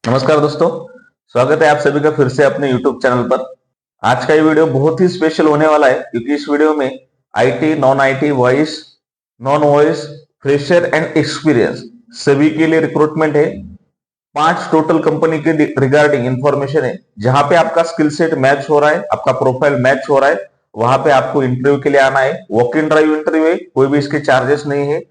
नमस्कार दोस्तों, स्वागत है आप सभी का फिर से अपने YouTube चैनल पर। आज का ये वीडियो बहुत ही स्पेशल होने वाला है क्योंकि इस वीडियो में IT, non IT, voice, non voice, fresher and experience सभी के लिए रिक्रूटमेंट है। 5 टोटल कंपनी के रिगार्डिंग इंफॉर्मेशन है जहां पे आपका स्किल सेट मैच हो रहा है, आपका प्रोफाइल मैच हो रहा है, वहां पे आपको इंटरव्यू के लिए आना है। वॉक इन ड्राइव इंटरव्यू है, कोई भी इसके चार्जेस नहीं है।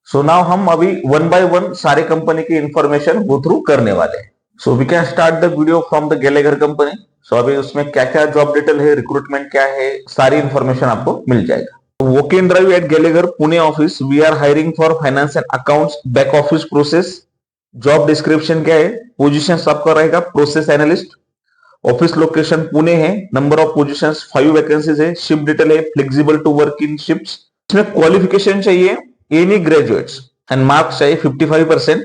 सो नाउ हम अभी वन बाय वन सारे कंपनी की इंफॉर्मेशन गो थ्रू करने वाले हैं। So we can start the video from the Gallagher company. सो अभी उसमें क्या क्या जॉब डिटेल है, रिक्रूटमेंट क्या है, सारी इंफॉर्मेशन आपको मिल जाएगा। Walk in drive at Gallagher Pune office, we are hiring for finance and accounts back office process. Job description क्या है, पोजीशन आपका रहेगा process analyst. Office location Pune है। नंबर ऑफ पोजीशंस 5 वैकेंसीज है। शिफ्ट डिटेल है flexible to work in shifts. इसमें qualification चाहिए any graduates and marks चाहिए 55%।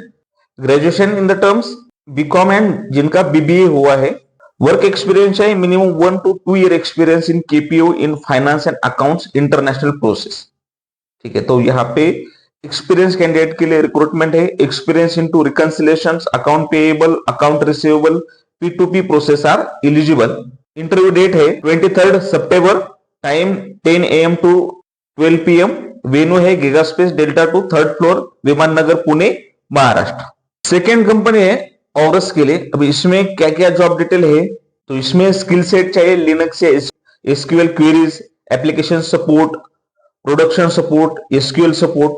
Graduation in the terms BCom and जिनका बीबीए हुआ है। वर्क एक्सपीरियंस है minimum 1 to 2 year experience in KPO in finance and accounts international process. ठीक है, तो यहाँ पे एक्सपीरियंस कैंडिडेट के लिए रिक्रूटमेंट है। Experience into reconciliation, account payable, account receivable, P2P process are eligible. Interview date है 23 सितंबर। Time 10 AM to 12 PM। Venue है giga space delta 2 3rd floor, Viman Nagar, Pune, Maharashtra. Second company है ऑरस के लिए। अब इसमें क्या क्या जॉब डिटेल है, तो इसमें स्किल सेट चाहिए लिनक्स या SQL queries, application support, production support, SQL support.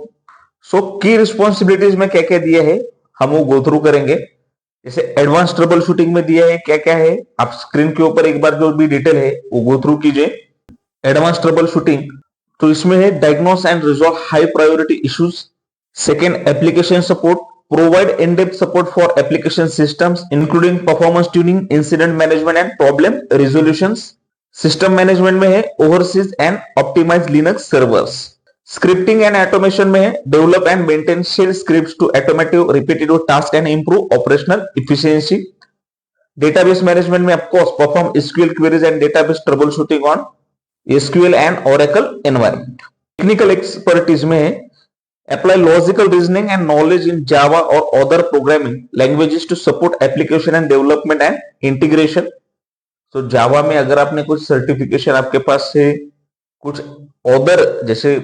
So की रिस्पॉन्सिबिलिटीज में क्या क्या दिया है हम वो गो थ्रू करेंगे। जैसे एडवांस ट्रबल शूटिंग में दिया है क्या क्या है, आप स्क्रीन के ऊपर एक बार जो भी डिटेल है वो गो थ्रू कीजिए। एडवांस ट्रबल शूटिंग, तो इसमें है diagnose and resolve high priority issues. Second, application support, provide in-depth support for application systems including performance tuning, incident management and problem resolutions. System management में है oversees and optimize Linux servers. Scripting and automation में है develop and maintain shell scripts to automate repetitive tasks and improve operational efficiency. Database management में आपको perform SQL queries and database troubleshooting on SQL and Oracle environment. Technical expertise में है apply logical reasoning and knowledge in Java or other programming languages to support application and development and integration. तो जावा में अगर आपने कुछ certification आपके पास से कुछ अदर, जैसे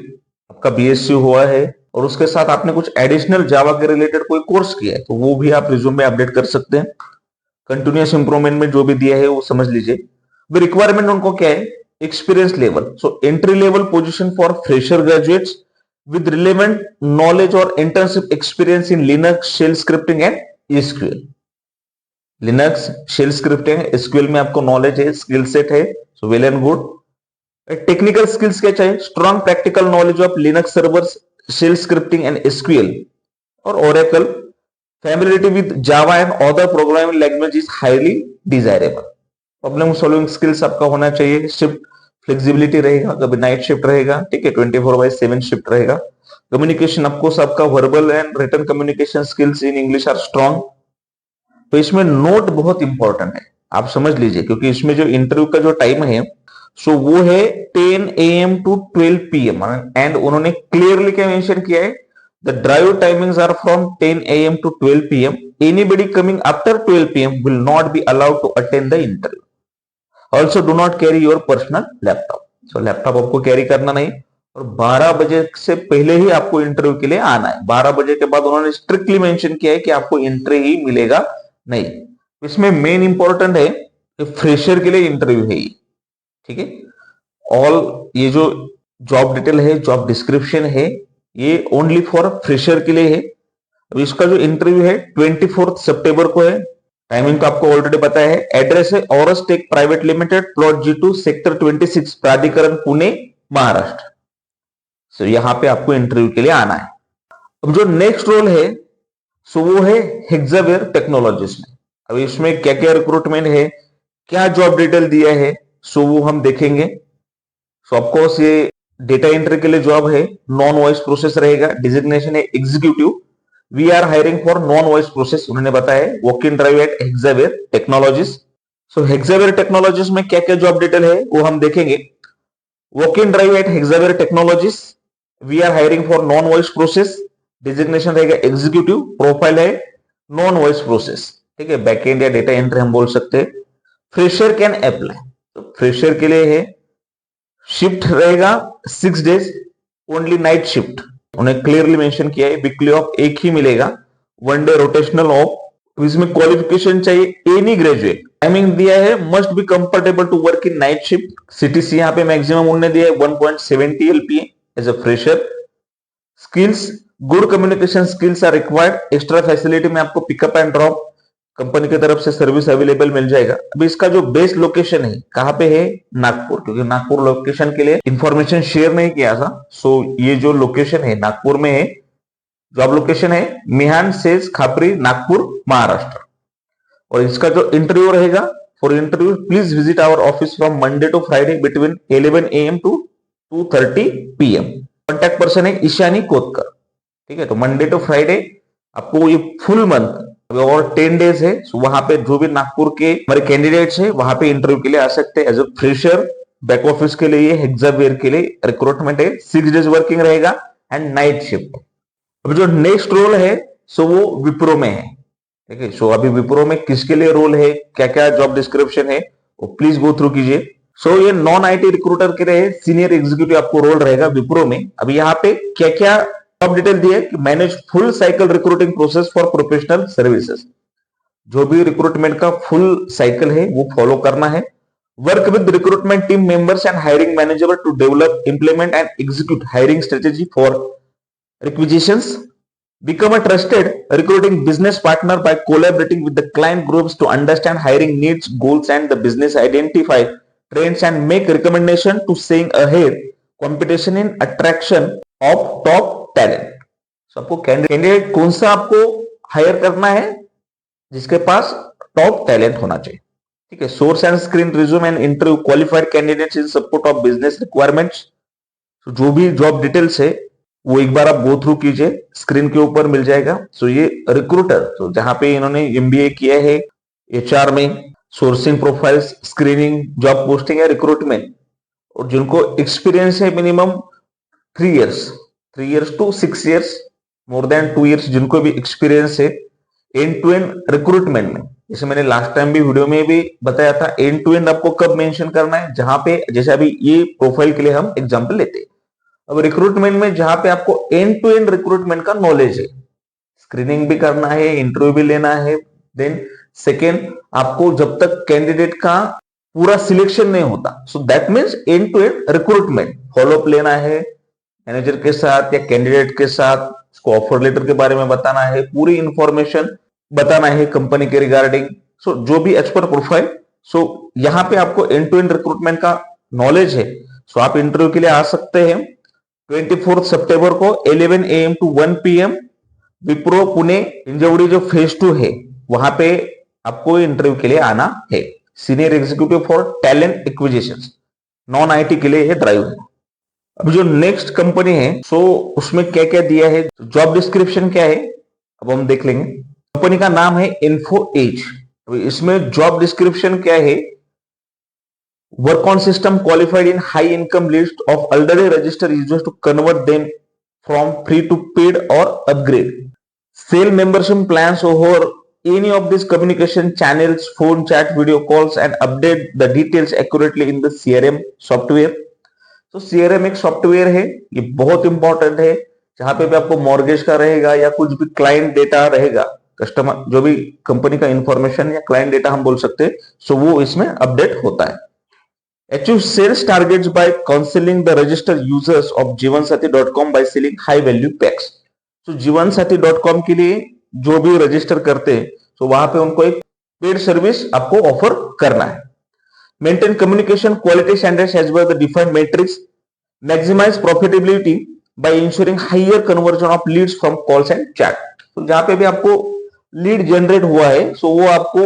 आपका बीएससी हुआ है और उसके साथ आपने कुछ एडिशनल जावा के रिलेटेड कोई कोर्स किया है, तो वो भी आप रिज्यूम में अपडेट कर सकते हैं। कंटिन्यूअस इंप्रूवमेंट में जो भी दिया है वो समझ लीजिए। रिक्वायरमेंट उनको क्या है, experience level. So entry level position for fresher graduates with relevant knowledge or internship experience in Linux, shell scripting and SQL. Linux, shell scripting, SQL में आपको नॉलेज है, स्किल सेट है, so well and good. Technical skills क्या चाहिए, strong practical knowledge of Linux servers, shell scripting and SQL और Oracle. Familiarity with Java and other programming language is highly desirable. Problem solving skills आपका होना चाहिए। Shift flexibility रहेगा, कभी night shift रहेगा, ठीक है, 24/7 शिफ्ट रहेगा। कम्युनिकेशन आपको सबका verbal and written communication skills in English are strong. तो इसमें नोट बहुत इंपॉर्टेंट है, आप समझ लीजिए, क्योंकि इसमें जो इंटरव्यू का जो टाइम है सो वो है 10 AM to 12 PM एंड उन्होंने क्लियरली क्या मेंशन किया है, the drive timings are from 10 AM to 12 PM. Anybody coming after 12 PM will not be allowed to attend the interview. Also do not carry your personal laptop. So laptop आपको carry करना नहीं और 12 बजे से पहले ही आपको इंटरव्यू के लिए आना है। 12 बजे के बाद उन्होंने स्ट्रिक्टली मेंशन किया है कि आपको एंट्री ही मिलेगा नहीं। इसमें मेन इंपॉर्टेंट है कि फ्रेशर के लिए इंटरव्यू है ये, ठीक है। ऑल ये जो जॉब डिटेल है, जॉब डिस्क्रिप्शन है, ये ओनली फॉर फ्रेशर के लिए है। अब इसका जो इंटरव्यू है 24 सितंबर को है। टाइमिंग तो आपको ऑलरेडी पता है। एड्रेस है Auras tech private limited, plot G2, sector 26, Pradhikaran Pune, Maharashtra. सो यहां पे आपको इंटरव्यू के लिए आना है। अब जो नेक्स्ट रोल है सो वो है हेक्सावेयर टेक्नोलॉजीज में। अब इसमें क्या क्या रिक्रूटमेंट है, क्या जॉब डिटेल दिया है, सो वो हम देखेंगे। सो ऑफकोर्स ये डेटा एंट्री के लिए जॉब है, नॉन वॉइस प्रोसेस रहेगा, डिजिग्नेशन है executive. We are hiring for non voice process, उन्होंने बताया walk in drive at Hexaware technologies. So Hexaware technologies में क्या क्या जॉब डिटेल है वो हम देखेंगे। Walk in drive at Hexaware technologies, we are hiring for non voice process, designation रहेगा एग्जीक्यूटिव, प्रोफाइल है नॉन वॉइस प्रोसेस। ठीक है, बैकएंड या डेटा एंट्री हम बोल सकते हैं। फ्रेशर कैन अप्लाई, तो फ्रेशर के लिए है शिफ्ट रहेगा 6 days, ओनली नाइट शिफ्ट उन्हें क्लियरली मेंशन किया है। वीकली ऑफ एक ही मिलेगा, 1 day रोटेशनल ऑफ। इसमें क्वालिफिकेशन चाहिए एनी ग्रेजुएट। टाइमिंग दिया है must be comfortable to work in night shift. CTC यहाँ पे मैक्सिमम उन्होंने दिया है 1.70 LPA as a fresher. Skills, good communication skills are required. Extra facility में आपको पिकअप एंड ड्रॉप कंपनी की तरफ से सर्विस अवेलेबल मिल जाएगा। अभी इसका जो बेस्ट लोकेशन है कहां पे है, नागपुर, क्योंकि नागपुर लोकेशन के लिए इंफॉर्मेशन शेयर नहीं किया था। सो ये जो लोकेशन है नागपुर में है। जॉब लोकेशन है मिहान सेज खापरी, नागपुर, महाराष्ट्र। और इसका जो इंटरव्यू रहेगा, for interview please visit our office from Monday to Friday between 11 AM to 2:30 PM। Contact person है ईशानी कोतकर। ठीक है, तो मंडे टू फ्राइडे आपको ये फुल मंथ और 10 days है। so वहां पे जो भी नागपुर के हमारे कैंडिडेट्स है वहां पे इंटरव्यू के लिए आ सकते हैं। As a fresher back office के लिए, हेक्सावेयर के लिए रिक्रूटमेंट है। 6 days वर्किंग रहेगा एंड नाइट शिफ्ट। अब जो नेक्स्ट रोल है सो वो विप्रो में है। ठीक है, सो अभी विप्रो में किसके लिए रोल है, क्या क्या जॉब डिस्क्रिप्शन है, वो प्लीज गो थ्रू कीजिए। सो ये नॉन IT रिक्रूटर के लिए सीनियर एग्जीक्यूटिव आपको रोल रहेगा विप्रो में। अभी यहाँ पे क्या क्या जॉब डिटेल दिए कि manage full cycle recruiting process for professional services. जो भी रिक्रूटमेंट का फुल साइकिल है वो फॉलो करना है। Work with recruitment team members and hiring manager to develop, implement and execute hiring strategy for requisitions. Become a trusted recruiting business partner by collaborating with the client groups to understand hiring needs, goals and the business, identify trends and make recommendation to staying ahead competition in attraction of top talent. So आपको candidate कौन सा आपको higher करना है, जिसके पास top talent होना चाहिए। ठीक है, source and screen resume and interview qualified candidates in support of business requirements. जो भी जॉब डिटेल्स है वो एक बार आप गो थ्रू कीजिए, स्क्रीन के ऊपर मिल जाएगा। सो ये रिक्रूटर, तो जहां पे इन्होंने MBA किया है HR में, sourcing profiles, screening, job posting या रिक्रूटमेंट, और जिनको एक्सपीरियंस है minimum 3 years to 6 years, more than 2 years जिनको भी एक्सपीरियंस है एंड टू एंड रिक्रूटमेंट में। जैसे मैंने लास्ट टाइम भी वीडियो में भी बताया था, एंड टू एंड आपको कब मेंशन करना है, जहां पे जैसे अभी ये प्रोफाइल के लिए हम एग्जांपल लेते हैं। अब रिक्रूटमेंट में जहां पे आपको एंड टू एंड रिक्रूटमेंट का नॉलेज है, स्क्रीनिंग भी करना है, इंटरव्यू भी लेना है, देन सेकेंड आपको जब तक कैंडिडेट का पूरा सिलेक्शन नहीं होता, so that means end to end recruitment follow up लेना है मैनेजर के साथ या कैंडिडेट के साथ, उसको ऑफर लेटर के बारे में बताना है, पूरी इंफॉर्मेशन बताना है कंपनी के रिगार्डिंग। सो जो भी एज पर प्रोफाइल, सो यहाँ पे आपको एंड टू एंड रिक्रूटमेंट का नॉलेज है। सो आप इंटरव्यू के लिए आ सकते हैं 24 सितंबर को 11 AM to 1 PM Wipro Pune इंजवड़ी जो फेज 2 है वहां पे आपको इंटरव्यू के लिए आना है। Senior executive for talent acquisition, non IT के लिए ये ड्राइव है। अब जो नेक्स्ट कंपनी है सो उसमें क्या क्या दिया है, जॉब डिस्क्रिप्शन क्या है अब हम देख लेंगे। कंपनी का नाम है इन्फो एज। इसमें जॉब डिस्क्रिप्शन क्या है, work on system qualified in high income list of already registered users to convert them from free to paid or upgrade. Sell membership plans over any of these communication channels, phone, chat, video calls and update the details accurately in the CRM software. तो CRM एक software है, ये बहुत important है। जहां पे भी आपको मॉर्गेज का रहेगा या कुछ भी क्लाइंट डेटा रहेगा, कस्टमर जो भी कंपनी का इंफॉर्मेशन या क्लाइंट डेटा हम बोल सकते हैं, सो वो इसमें अपडेट होता है। Achieve sales targets by counseling the registered users of jeevansathi.com by selling high value packs. So jeevansathi.com के लिए जो भी रजिस्टर करते हैं तो वहां पे उनको एक पेड सर्विस आपको ऑफर करना है। Maintain communication quality standards as per the defined metrics, maximize profitability by ensuring higher conversion of leads from calls and chat. तो जहां पे भी आपको लीड जनरेट हुआ है सो वो आपको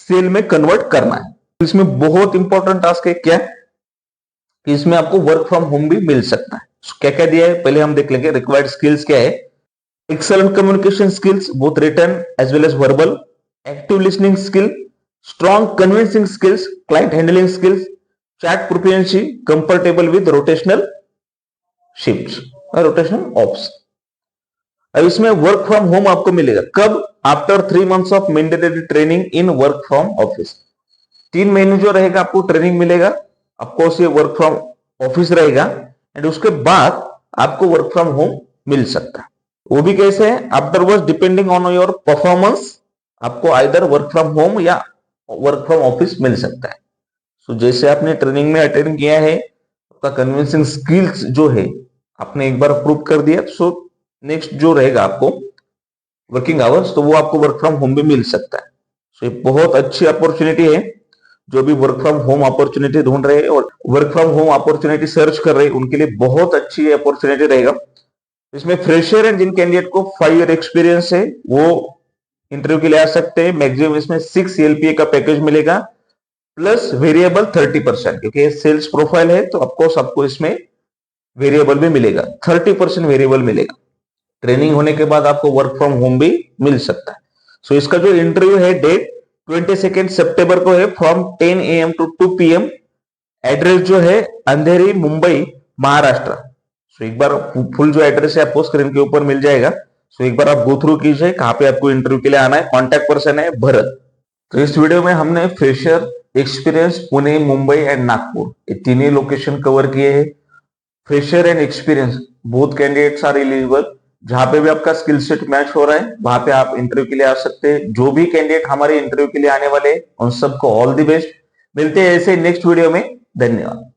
सेल में कन्वर्ट करना है। इसमें बहुत इंपॉर्टेंट टास्क है क्या, कि इसमें आपको वर्क फ्रॉम होम भी मिल सकता है। क्या क्या दिया है पहले हम देख लेंगे। रिक्वायर्ड स्किल्स क्या है, excellent communication skills both written as well as verbal, active listening skill, strong convincing skills, client handling skills, chat proficiency, comfortable with rotational shifts और रोटेशनल ऑप्स। अब इसमें वर्क फ्रॉम होम आपको मिलेगा कब? After 3 months of mandatory training in work from office. 3 महीने जो रहेगा आपको ट्रेनिंग मिलेगा, ऑफकोर्स ये वर्क फ्रॉम ऑफिस रहेगा, एंड उसके बाद आपको वर्क फ्रॉम होम मिल सकता है। वो भी कैसे है? Afterwards depending on your performance आपको आइदर वर्क फ्रॉम होम या वर्क फ्रॉम ऑफिस मिल सकता है। सो जैसे आपने ट्रेनिंग में अटेंड किया है, आपका कन्विंसिंग स्किल्स जो है आपने एक बार प्रूव कर दिया, सो नेक्स्ट जो रहेगा आपको वर्किंग आवर्स, तो वो आपको वर्क फ्रॉम होम भी मिल सकता है। सो ये बहुत अच्छी अपॉर्चुनिटी है। जो भी वर्क फ्रॉम होम अपॉर्चुनिटी ढूंढ रहे हैं और work from home opportunity search कर रहे हैं, उनके लिए बहुत अच्छी अपॉर्चुनिटी रहेगा। इसमें फ्रेशर है, जिन कैंडिडेट को 5 ईयर एक्सपीरियंस है वो इंटरव्यू के लिए आ सकते हैं। मैक्सिमम इसमें 6 LPA का पैकेज मिलेगा प्लस वेरिएबल 30%, क्योंकि सेल्स प्रोफाइल है तो ऑफकोर्स आपको इसमें वेरिएबल भी मिलेगा, 30% वेरिएबल मिलेगा। ट्रेनिंग होने के बाद आपको वर्क फ्रॉम होम भी मिल सकता है। सो इसका जो इंटरव्यू है डेट 22 सितंबर को है from 10 AM to 2 PM। Address जो है अंधेरी, मुंबई, महाराष्ट्र। सो एक बार फुल जो एड्रेस है आपको स्क्रीन के ऊपर मिल जाएगा। सो एक बार आप गो थ्रू कीजिए कहां पे आपको इंटरव्यू के लिए आना है। कॉन्टैक्ट पर्सन है भरत। तो इस वीडियो में हमने fresher, experience, Pune, Mumbai and Nagpur, ये तीन ही लोकेशन कवर किए हैं। Fresher and experience both candidates are eligible. जहां पे भी आपका स्किल सेट मैच हो रहा है वहां पे आप इंटरव्यू के लिए आ सकते हैं। जो भी कैंडिडेट हमारे इंटरव्यू के लिए आने वाले हैं उन सबको ऑल द बेस्ट। मिलते हैं ऐसे नेक्स्ट वीडियो में। धन्यवाद।